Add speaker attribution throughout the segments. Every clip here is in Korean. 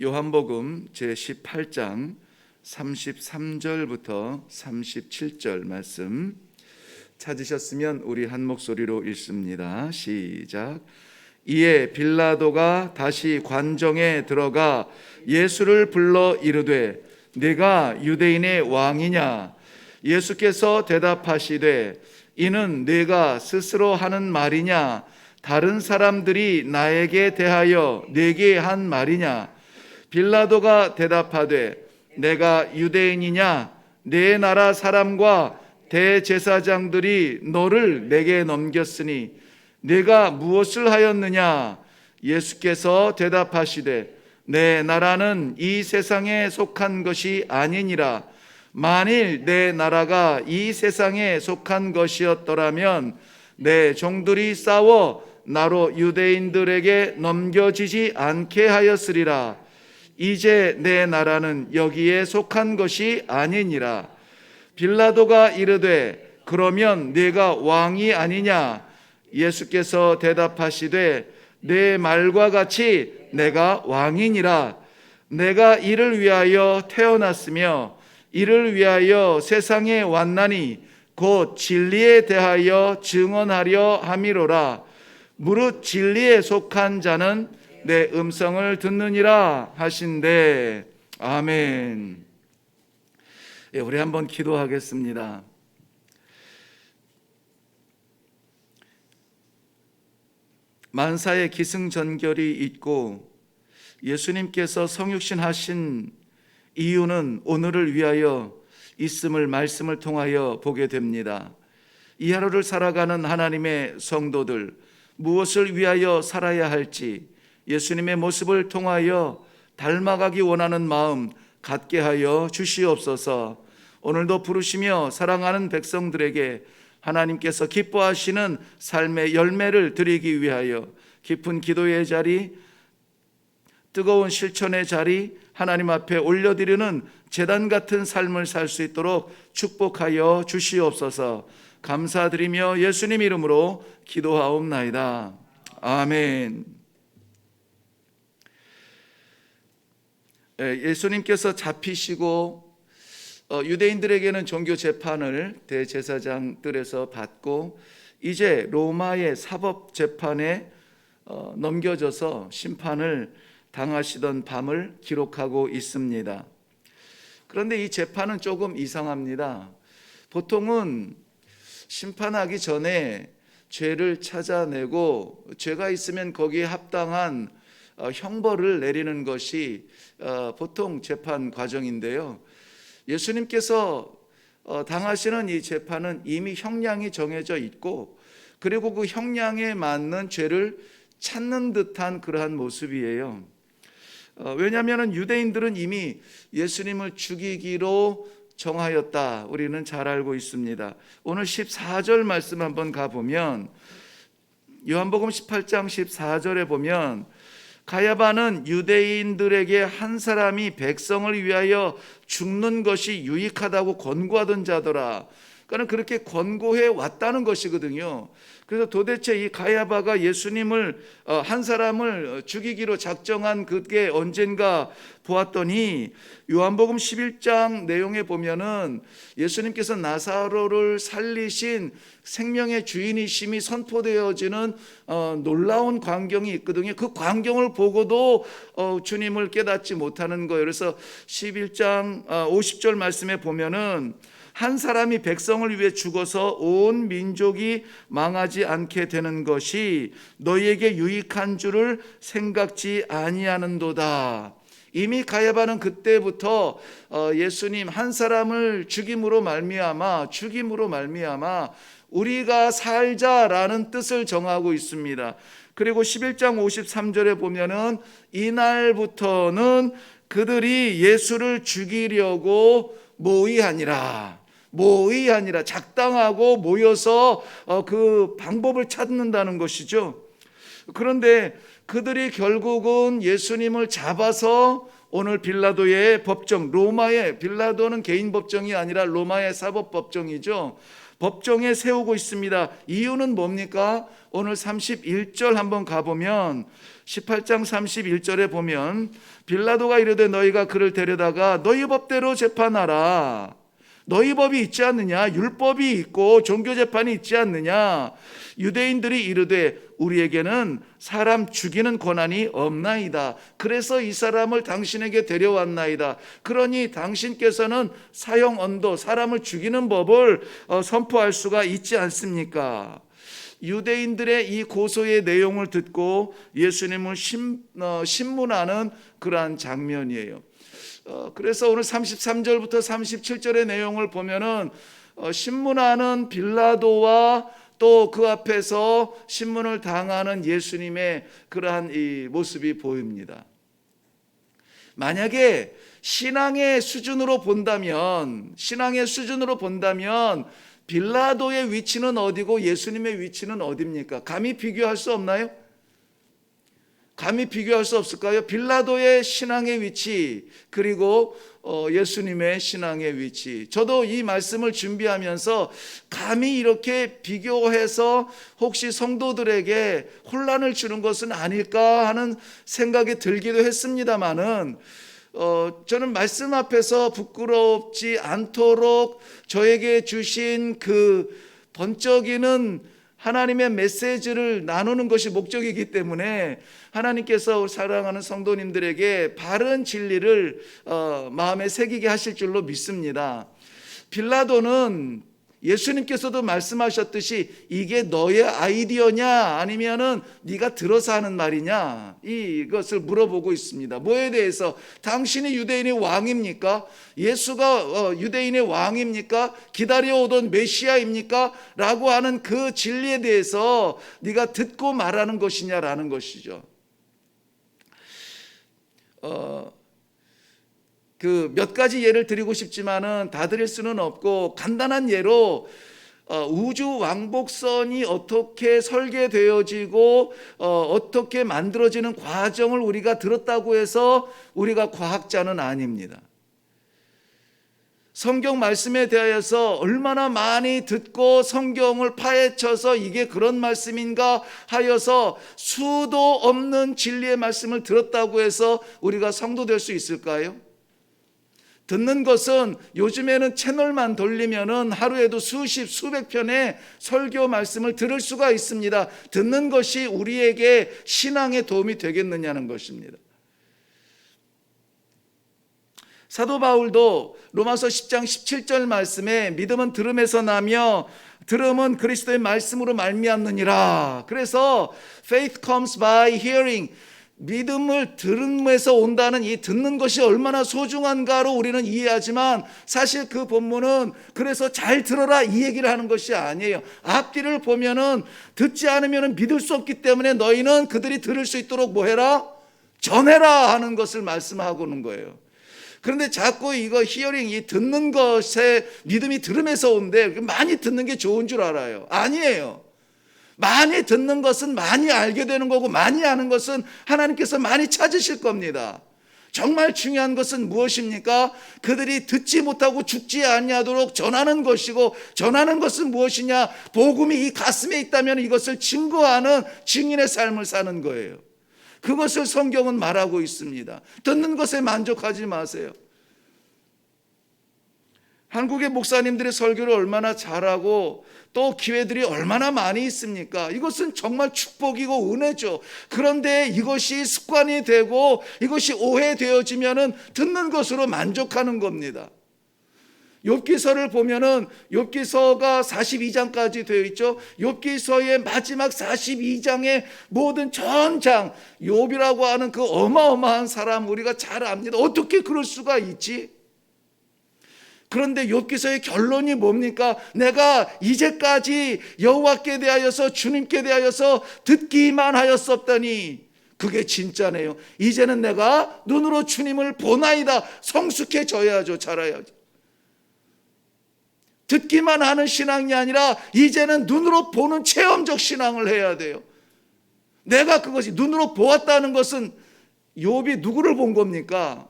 Speaker 1: 요한복음 제18장 33절부터 37절 말씀 찾으셨으면 우리 한 목소리로 읽습니다. 시작. 이에 빌라도가 다시 관정에 들어가 예수를 불러 이르되 네가 유대인의 왕이냐? 예수께서 대답하시되 이는 네가 스스로 하는 말이냐? 다른 사람들이 나에게 대하여 네게 한 말이냐? 빌라도가 대답하되 내가 유대인이냐? 네 나라 사람과 대제사장들이 너를 내게 넘겼으니 네가 무엇을 하였느냐? 예수께서 대답하시되 내 나라는 이 세상에 속한 것이 아니니라. 만일 내 나라가 이 세상에 속한 것이었더라면 내 종들이 싸워 나로 유대인들에게 넘겨지지 않게 하였으리라. 이제 내 나라는 여기에 속한 것이 아니니라. 빌라도가 이르되 그러면 네가 왕이 아니냐? 예수께서 대답하시되 내 말과 같이 내가 왕이니라. 내가 이를 위하여 태어났으며 이를 위하여 세상에 왔나니 곧 진리에 대하여 증언하려 함이로라. 무릇 진리에 속한 자는 내 음성을 듣느니라 하신대. 아멘. 우리 한번 기도하겠습니다. 만사의 기승전결이 있고 예수님께서 성육신 하신 이유는 오늘을 위하여 있음을 말씀을 통하여 보게 됩니다. 이 하루를 살아가는 하나님의 성도들, 무엇을 위하여 살아야 할지 예수님의 모습을 통하여 닮아가기 원하는 마음 갖게 하여 주시옵소서. 오늘도 부르시며 사랑하는 백성들에게 하나님께서 기뻐하시는 삶의 열매를 드리기 위하여 깊은 기도의 자리, 뜨거운 실천의 자리, 하나님 앞에 올려드리는 제단 같은 삶을 살 수 있도록 축복하여 주시옵소서. 감사드리며 예수님 이름으로 기도하옵나이다. 아멘. 예수님께서 잡히시고 유대인들에게는 종교 재판을 대제사장들에서 받고 이제 로마의 사법 재판에 넘겨져서 심판을 당하시던 밤을 기록하고 있습니다. 그런데 이 재판은 조금 이상합니다. 보통은 심판하기 전에 죄를 찾아내고 죄가 있으면 거기에 합당한 형벌을 내리는 것이 보통 재판 과정인데요. 예수님께서 당하시는 이 재판은 이미 형량이 정해져 있고 그리고 그 형량에 맞는 죄를 찾는 듯한 그러한 모습이에요. 왜냐하면 유대인들은 이미 예수님을 죽이기로 정하였다. 우리는 잘 알고 있습니다. 오늘 14절 말씀 한번 가보면 요한복음 18장 14절에 보면 가야바는 유대인들에게 한 사람이 백성을 위하여 죽는 것이 유익하다고 권고하던 자더라. 그러니까 그렇게 권고해 왔다는 것이거든요. 그래서 도대체 이 가야바가 예수님을 한 사람을 죽이기로 작정한 그게 언젠가 보았더니 요한복음 11장 내용에 보면은 예수님께서 나사로를 살리신 생명의 주인이심이 선포되어지는 놀라운 광경이 있거든요. 그 광경을 보고도 주님을 깨닫지 못하는 거예요. 그래서 11장 50절 말씀에 보면은 한 사람이 백성을 위해 죽어서 온 민족이 망하지 않게 되는 것이 너희에게 유익한 줄을 생각지 아니하는도다. 이미 가야바는 그때부터 예수님 한 사람을 죽임으로 말미암아 우리가 살자라는 뜻을 정하고 있습니다. 그리고 11장 53절에 보면은 이날부터는 그들이 예수를 죽이려고 모의하니라. 작당하고 모여서 그 방법을 찾는다는 것이죠. 그런데 그들이 결국은 예수님을 잡아서 오늘 빌라도의 법정, 로마의, 빌라도는 개인 법정이 아니라 로마의 사법 법정이죠. 법정에 세우고 있습니다. 이유는 뭡니까? 오늘 31절 한번 가보면 18장 31절에 보면 빌라도가 이르되 너희가 그를 데려다가 너희 법대로 재판하라. 너희 법이 있지 않느냐? 율법이 있고 종교재판이 있지 않느냐? 유대인들이 이르되 우리에게는 사람 죽이는 권한이 없나이다. 그래서 이 사람을 당신에게 데려왔나이다. 그러니 당신께서는 사형 언도, 사람을 죽이는 법을 선포할 수가 있지 않습니까? 유대인들의 이 고소의 내용을 듣고 예수님을 신문하는 그러한 장면이에요. 그래서 오늘 33절부터 37절의 내용을 보면은 신문하는 빌라도와 또 그 앞에서 신문을 당하는 예수님의 그러한 이 모습이 보입니다. 만약에 신앙의 수준으로 본다면 빌라도의 위치는 어디고 예수님의 위치는 어디입니까? 감히 비교할 수 없나요? 감히 비교할 수 없을까요? 빌라도의 신앙의 위치 그리고 예수님의 신앙의 위치. 저도 이 말씀을 준비하면서 감히 이렇게 비교해서 혹시 성도들에게 혼란을 주는 것은 아닐까 하는 생각이 들기도 했습니다마는 저는 말씀 앞에서 부끄럽지 않도록 저에게 주신 그 번쩍이는 하나님의 메시지를 나누는 것이 목적이기 때문에 하나님께서 사랑하는 성도님들에게 바른 진리를 마음에 새기게 하실 줄로 믿습니다. 빌라도는 예수님께서도 말씀하셨듯이 이게 너의 아이디어냐 아니면은 네가 들어서 하는 말이냐 이것을 물어보고 있습니다. 뭐에 대해서? 당신이 유대인의 왕입니까? 예수가 유대인의 왕입니까? 기다려오던 메시아입니까? 라고 하는 그 진리에 대해서 네가 듣고 말하는 것이냐라는 것이죠. 그 몇 가지 예를 드리고 싶지만은 다 드릴 수는 없고 간단한 예로 우주 왕복선이 어떻게 설계되어지고 어떻게 만들어지는 과정을 우리가 들었다고 해서 우리가 과학자는 아닙니다. 성경 말씀에 대하여서 얼마나 많이 듣고 성경을 파헤쳐서 이게 그런 말씀인가 하여서 수도 없는 진리의 말씀을 들었다고 해서 우리가 성도 될 수 있을까요? 듣는 것은 요즘에는 채널만 돌리면은 하루에도 수십 수백 편의 설교 말씀을 들을 수가 있습니다. 듣는 것이 우리에게 신앙에 도움이 되겠느냐는 것입니다. 사도 바울도 로마서 10장 17절 말씀에 믿음은 들음에서 나며 들음은 그리스도의 말씀으로 말미암느니라. 그래서 faith comes by hearing. 믿음을 들음에서 온다는 이 듣는 것이 얼마나 소중한가로 우리는 이해하지만 사실 그 본문은 그래서 잘 들어라 이 얘기를 하는 것이 아니에요. 앞뒤를 보면은 듣지 않으면 믿을 수 없기 때문에 너희는 그들이 들을 수 있도록 뭐 해라? 전해라 하는 것을 말씀하고 있는 거예요. 그런데 자꾸 이거 히어링, 이 듣는 것에 믿음이 들음에서 온대. 많이 듣는 게 좋은 줄 알아요. 아니에요. 많이 듣는 것은 많이 알게 되는 거고 많이 아는 것은 하나님께서 많이 찾으실 겁니다. 정말 중요한 것은 무엇입니까? 그들이 듣지 못하고 죽지 아니하도록 전하는 것이고 전하는 것은 무엇이냐? 복음이 이 가슴에 있다면 이것을 증거하는 증인의 삶을 사는 거예요. 그것을 성경은 말하고 있습니다. 듣는 것에 만족하지 마세요. 한국의 목사님들의 설교를 얼마나 잘하고 또 기회들이 얼마나 많이 있습니까? 이것은 정말 축복이고 은혜죠. 그런데 이것이 습관이 되고 이것이 오해되어지면은 듣는 것으로 만족하는 겁니다. 욥기서를 보면은 욥기서가 42장까지 되어 있죠. 욥기서의 마지막 42장의 모든 전장, 욥이라고 하는 그 어마어마한 사람 우리가 잘 압니다. 어떻게 그럴 수가 있지? 그런데 욥기서의 결론이 뭡니까? 내가 이제까지 여호와께 대하여서 주님께 대하여서 듣기만 하였었더니 그게 진짜네요. 이제는 내가 눈으로 주님을 보나이다. 성숙해져야죠. 자라야죠. 듣기만 하는 신앙이 아니라 이제는 눈으로 보는 체험적 신앙을 해야 돼요. 내가 그것이 눈으로 보았다는 것은 욥이 누구를 본 겁니까?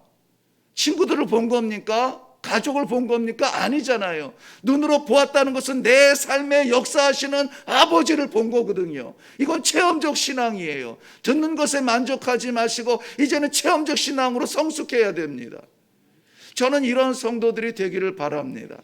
Speaker 1: 친구들을 본 겁니까? 가족을 본 겁니까? 아니잖아요. 눈으로 보았다는 것은 내 삶에 역사하시는 아버지를 본 거거든요. 이건 체험적 신앙이에요. 듣는 것에 만족하지 마시고 이제는 체험적 신앙으로 성숙해야 됩니다. 저는 이런 성도들이 되기를 바랍니다.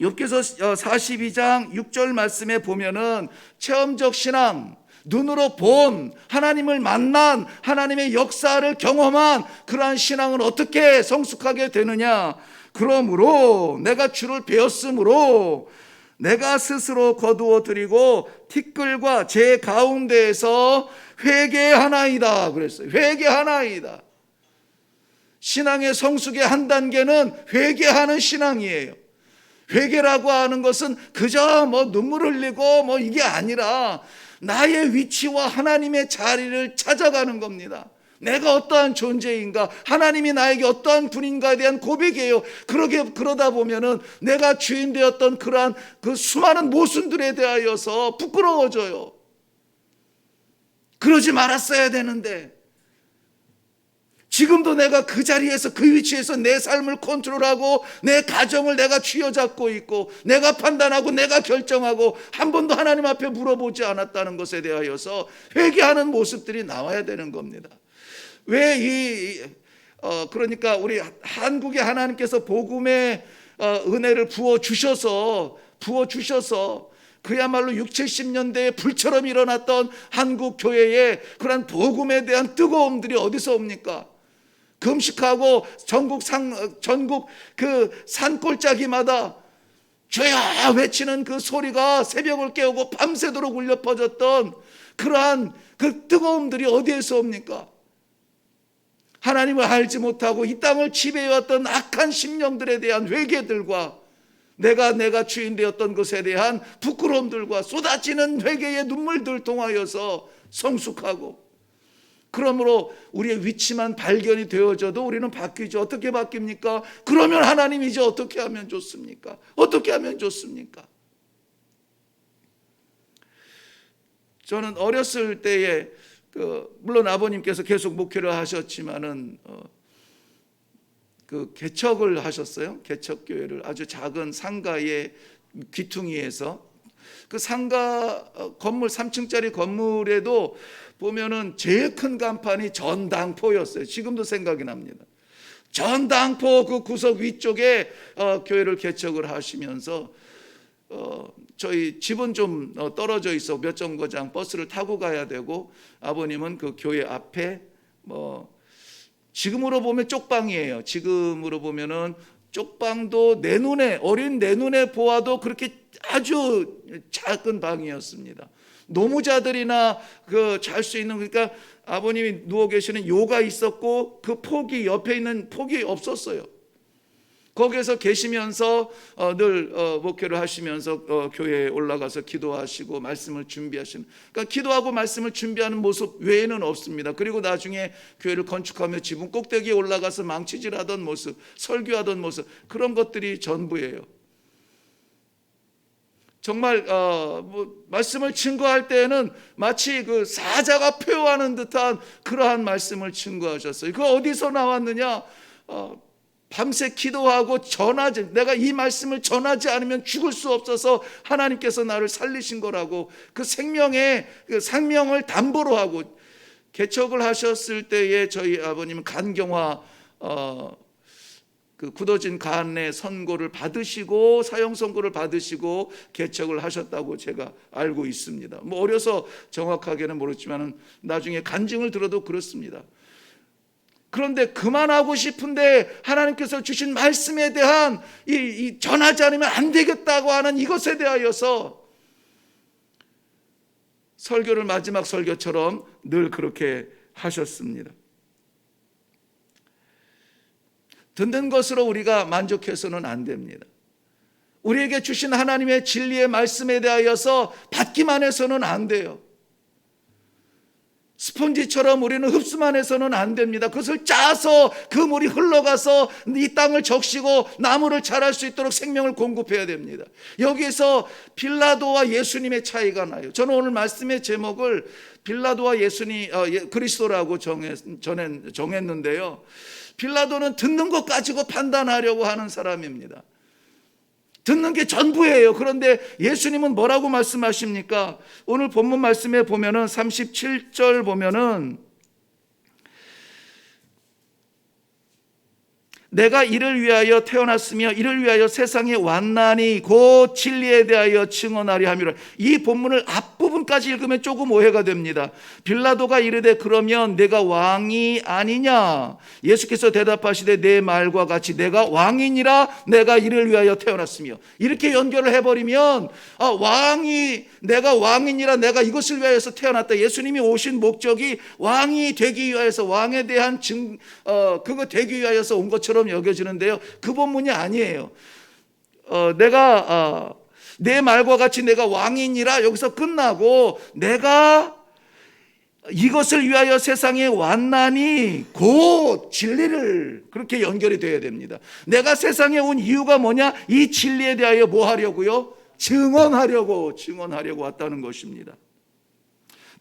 Speaker 1: 욥기서 42장 6절 말씀에 보면은 체험적 신앙, 눈으로 본 하나님을 만난 하나님의 역사를 경험한 그러한 신앙은 어떻게 성숙하게 되느냐? 그러므로 내가 주를 배웠으므로 내가 스스로 거두어 드리고 티끌과 제 가운데에서 회개하나이다 그랬어요. 회개하나이다. 신앙의 성숙의 한 단계는 회개하는 신앙이에요. 회개라고 하는 것은 그저 눈물 흘리고 이게 아니라 나의 위치와 하나님의 자리를 찾아가는 겁니다. 내가 어떠한 존재인가, 하나님이 나에게 어떠한 분인가에 대한 고백이에요. 그러다 보면은 내가 주인 되었던 그러한 그 수많은 모순들에 대하여서 부끄러워져요. 그러지 말았어야 되는데, 지금도 내가 그 자리에서 그 위치에서 내 삶을 컨트롤하고 내 가정을 내가 쥐어잡고 있고 내가 판단하고 내가 결정하고 한 번도 하나님 앞에 물어보지 않았다는 것에 대하여서 회개하는 모습들이 나와야 되는 겁니다. 그러니까 우리 한국에 하나님께서 복음의 은혜를 부어주셔서 그야말로 60, 70년대에 불처럼 일어났던 한국 교회의 그런 복음에 대한 뜨거움들이 어디서 옵니까? 금식하고 전국 그 산골짜기마다 죄야 외치는 그 소리가 새벽을 깨우고 밤새도록 울려 퍼졌던 그러한 그 뜨거움들이 어디에서 옵니까? 하나님을 알지 못하고 이 땅을 지배해왔던 악한 심령들에 대한 회개들과 내가 주인 되었던 것에 대한 부끄러움들과 쏟아지는 회개의 눈물들 통하여서 성숙하고, 그러므로 우리의 위치만 발견이 되어져도 우리는 바뀌죠. 어떻게 바뀝니까? 그러면 하나님 이제 어떻게 하면 좋습니까? 어떻게 하면 좋습니까? 저는 어렸을 때에 물론 아버님께서 계속 목회를 하셨지만은 그 개척을 하셨어요. 개척교회를 아주 작은 상가의 귀퉁이에서, 그 상가 건물 3층짜리 건물에도 보면은 제일 큰 간판이 전당포였어요. 지금도 생각이 납니다. 전당포 그 구석 위쪽에 교회를 개척을 하시면서 저희 집은 좀 떨어져 있어 몇 정거장 버스를 타고 가야 되고, 아버님은 그 교회 앞에 지금으로 보면 쪽방이에요. 지금으로 보면은 쪽방도 어린 내 눈에 보아도 그렇게 아주 작은 방이었습니다. 노무자들이나 잘 수 있는, 그러니까 아버님이 누워 계시는 요가 있었고 그 폭이 옆에 있는 폭이 없었어요. 거기에서 계시면서 늘 목회를 하시면서 교회에 올라가서 기도하시고 말씀을 준비하시는, 그러니까 기도하고 말씀을 준비하는 모습 외에는 없습니다. 그리고 나중에 교회를 건축하며 지붕 꼭대기에 올라가서 망치질하던 모습, 설교하던 모습, 그런 것들이 전부예요. 정말 말씀을 증거할 때에는 마치 그 사자가 표하는 듯한 그러한 말씀을 증거하셨어요. 그 어디서 나왔느냐? 밤새 기도하고 내가 이 말씀을 전하지 않으면 죽을 수 없어서 하나님께서 나를 살리신 거라고, 그 생명의 그 생명을 담보로 하고 개척을 하셨을 때에 저희 아버님은 간경화 그 굳어진 간의 선고를 받으시고 사형 선고를 받으시고 개척을 하셨다고 제가 알고 있습니다. 어려서 정확하게는 모르지만 나중에 간증을 들어도 그렇습니다. 그런데 그만하고 싶은데 하나님께서 주신 말씀에 대한 이 전하지 않으면 안 되겠다고 하는 이것에 대하여서 설교를 마지막 설교처럼 늘 그렇게 하셨습니다. 듣는 것으로 우리가 만족해서는 안 됩니다. 우리에게 주신 하나님의 진리의 말씀에 대하여서 받기만 해서는 안 돼요. 스펀지처럼 우리는 흡수만 해서는 안 됩니다. 그것을 짜서 그 물이 흘러가서 이 땅을 적시고 나무를 자랄 수 있도록 생명을 공급해야 됩니다. 여기에서 빌라도와 예수님의 차이가 나요. 저는 오늘 말씀의 제목을 빌라도와 그리스도라고 정했는데요. 빌라도는 듣는 것 가지고 판단하려고 하는 사람입니다. 듣는 게 전부예요. 그런데 예수님은 뭐라고 말씀하십니까? 오늘 본문 말씀에 보면은 37절 보면은 내가 이를 위하여 태어났으며 이를 위하여 세상에 왔나니 곧 진리에 대하여 증언하려 함이라. 이 본문을 앞부분까지 읽으면 조금 오해가 됩니다. 빌라도가 이르되 그러면 내가 왕이 아니냐? 예수께서 대답하시되 내 말과 같이 내가 왕이니라. 내가 이를 위하여 태어났으며. 이렇게 연결을 해버리면 내가 왕이니라, 내가 이것을 위하여서 태어났다. 예수님이 오신 목적이 왕이 되기 위하여서, 왕에 대한 그거 되기 위하여서 온 것처럼 여겨지는데요, 그 본문이 아니에요. 내 말과 같이 내가 왕이니라 여기서 끝나고 내가 이것을 위하여 세상에 왔나니 곧 진리를, 그렇게 연결이 되어야 됩니다. 내가 세상에 온 이유가 뭐냐? 이 진리에 대하여 뭐 하려고요? 증언하려고 왔다는 것입니다.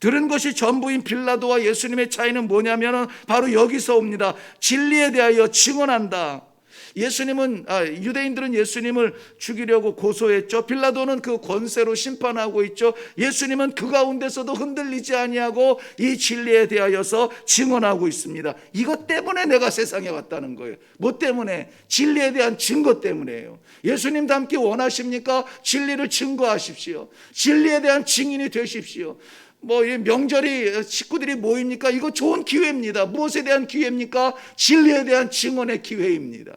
Speaker 1: 들은 것이 전부인 빌라도와 예수님의 차이는 뭐냐면 바로 여기서 옵니다. 진리에 대하여 증언한다. 유대인들은 예수님을 죽이려고 고소했죠. 빌라도는 그 권세로 심판하고 있죠. 예수님은 그 가운데서도 흔들리지 아니하고 이 진리에 대하여서 증언하고 있습니다. 이것 때문에 내가 세상에 왔다는 거예요. 뭐 때문에? 진리에 대한 증거 때문에요. 예수님 닮기 원하십니까? 진리를 증거하십시오. 진리에 대한 증인이 되십시오. 명절이 식구들이 모입니까? 이거 좋은 기회입니다. 무엇에 대한 기회입니까? 진리에 대한 증언의 기회입니다.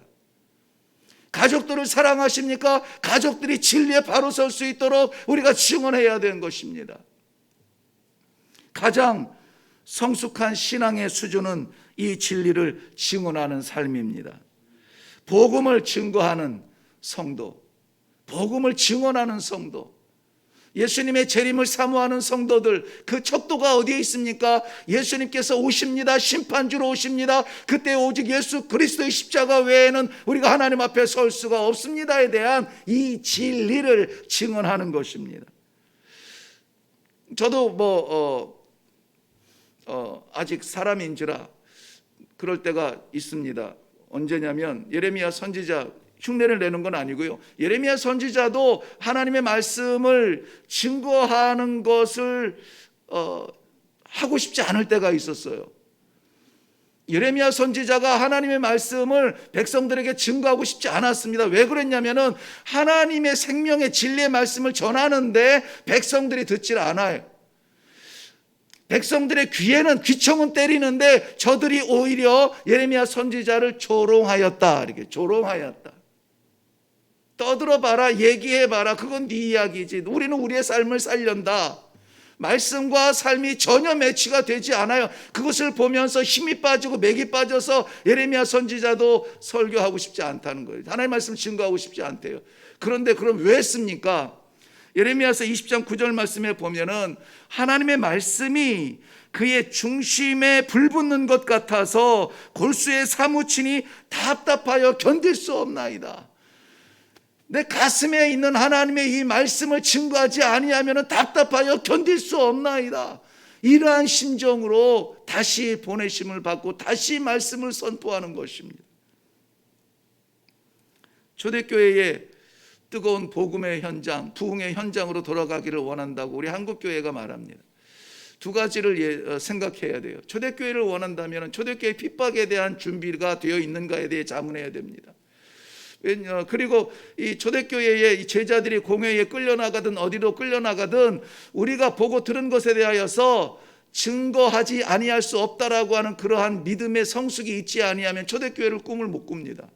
Speaker 1: 가족들을 사랑하십니까? 가족들이 진리에 바로 설 수 있도록 우리가 증언해야 되는 것입니다. 가장 성숙한 신앙의 수준은 이 진리를 증언하는 삶입니다. 복음을 증거하는 성도, 복음을 증언하는 성도, 예수님의 재림을 사모하는 성도들, 그 척도가 어디에 있습니까? 예수님께서 오십니다. 심판주로 오십니다. 그때 오직 예수 그리스도의 십자가 외에는 우리가 하나님 앞에 설 수가 없습니다에 대한 이 진리를 증언하는 것입니다. 저도 아직 사람인지라 그럴 때가 있습니다. 언제냐면 예레미야 선지자 흉내를 내는 건 아니고요, 예레미야 선지자도 하나님의 말씀을 증거하는 것을 하고 싶지 않을 때가 있었어요. 예레미야 선지자가 하나님의 말씀을 백성들에게 증거하고 싶지 않았습니다. 왜 그랬냐면은 하나님의 생명의 진리의 말씀을 전하는데 백성들이 듣질 않아요. 백성들의 귀청은 때리는데 저들이 오히려 예레미야 선지자를 조롱하였다. 이렇게 조롱하였다. 떠들어봐라, 얘기해봐라, 그건 네 이야기지. 우리는 우리의 삶을 살련다. 말씀과 삶이 전혀 매치가 되지 않아요. 그것을 보면서 힘이 빠지고 맥이 빠져서 예레미야 선지자도 설교하고 싶지 않다는 거예요. 하나님의 말씀을 증거하고 싶지 않대요. 그런데 그럼 왜 했습니까? 예레미야서 20장 9절 말씀에 보면은 하나님의 말씀이 그의 중심에 불붙는 것 같아서 골수에 사무치니 답답하여 견딜 수 없나이다. 내 가슴에 있는 하나님의 이 말씀을 증거하지 아니하면 답답하여 견딜 수 없나이다. 이러한 심정으로 다시 보내심을 받고 다시 말씀을 선포하는 것입니다. 초대교회의 뜨거운 복음의 현장, 부흥의 현장으로 돌아가기를 원한다고 우리 한국교회가 말합니다. 두 가지를 생각해야 돼요. 초대교회를 원한다면 초대교회 핍박에 대한 준비가 되어 있는가에 대해 자문해야 됩니다. 그리고 이 초대교회의 제자들이 공회에 끌려나가든 어디로 끌려나가든 우리가 보고 들은 것에 대하여서 증거하지 아니할 수 없다라고 하는 그러한 믿음의 성숙이 있지 아니하면 초대교회를 꿈을 못 꿉니다.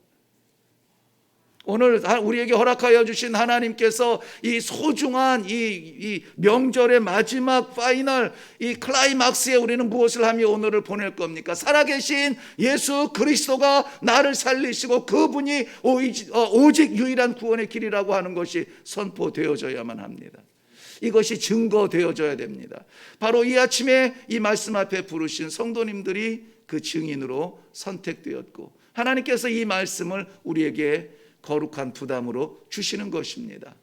Speaker 1: 오늘 우리에게 허락하여 주신 하나님께서 이 소중한 이 명절의 마지막 파이널 이 클라이막스에 우리는 무엇을 하며 오늘을 보낼 겁니까? 살아계신 예수 그리스도가 나를 살리시고 그분이 오직 유일한 구원의 길이라고 하는 것이 선포되어져야만 합니다. 이것이 증거되어져야 됩니다. 바로 이 아침에 이 말씀 앞에 부르신 성도님들이 그 증인으로 선택되었고, 하나님께서 이 말씀을 우리에게 거룩한 부담으로 주시는 것입니다.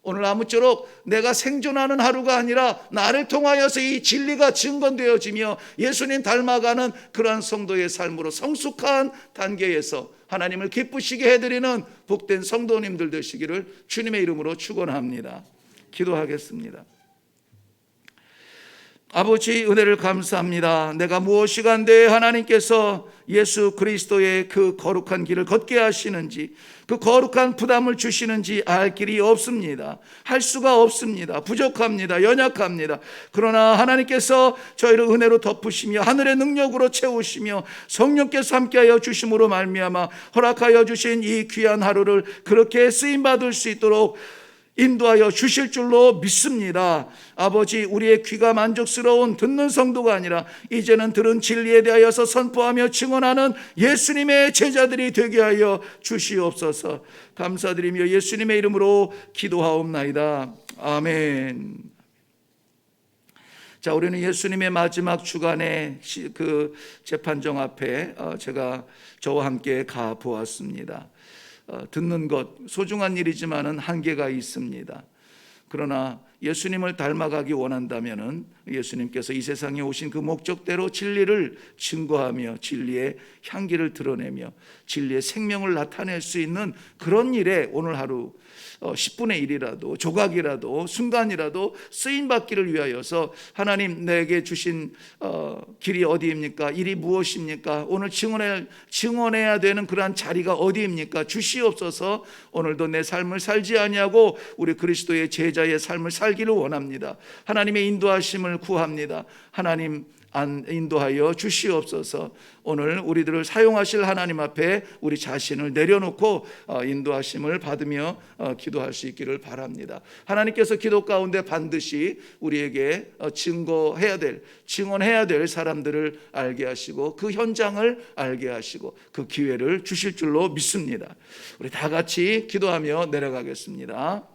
Speaker 1: 오늘 아무쪼록 내가 생존하는 하루가 아니라 나를 통하여서 이 진리가 증거되어지며 예수님 닮아가는 그러한 성도의 삶으로 성숙한 단계에서 하나님을 기쁘시게 해드리는 복된 성도님들 되시기를 주님의 이름으로 축원합니다. 기도하겠습니다. 아버지, 은혜를 감사합니다. 내가 무엇이간데 하나님께서 예수 그리스도의 그 거룩한 길을 걷게 하시는지, 그 거룩한 부담을 주시는지 알 길이 없습니다. 할 수가 없습니다. 부족합니다. 연약합니다. 그러나 하나님께서 저희를 은혜로 덮으시며 하늘의 능력으로 채우시며 성령께서 함께하여 주심으로 말미암아 허락하여 주신 이 귀한 하루를 그렇게 쓰임받을 수 있도록 인도하여 주실 줄로 믿습니다. 아버지, 우리의 귀가 만족스러운 듣는 성도가 아니라 이제는 들은 진리에 대하여서 선포하며 증언하는 예수님의 제자들이 되게 하여 주시옵소서. 감사드리며 예수님의 이름으로 기도하옵나이다. 아멘. 자, 우리는 예수님의 마지막 주간의 그 재판정 앞에 제가 저와 함께 가 보았습니다. 듣는 것 소중한 일이지만은 한계가 있습니다. 그러나 예수님을 닮아가기 원한다면은 예수님께서 이 세상에 오신 그 목적대로 진리를 증거하며 진리의 향기를 드러내며 진리의 생명을 나타낼 수 있는 그런 일에 오늘 하루 10분의 1이라도 조각이라도 순간이라도 쓰임받기를 위하여서 하나님 내게 주신 길이 어디입니까? 일이 무엇입니까? 오늘 증언해야 되는 그러한 자리가 어디입니까? 주시옵소서. 오늘도 내 삶을 살지 아니하고 우리 그리스도의 제자의 삶을 살기를 원합니다. 하나님의 인도하심을 구합니다. 하나님 인도하여 주시옵소서. 오늘 우리들을 사용하실 하나님 앞에 우리 자신을 내려놓고 인도하심을 받으며 기도할 수 있기를 바랍니다. 하나님께서 기도 가운데 반드시 우리에게 증언해야 될 사람들을 알게 하시고 그 현장을 알게 하시고 그 기회를 주실 줄로 믿습니다. 우리 다 같이 기도하며 내려가겠습니다.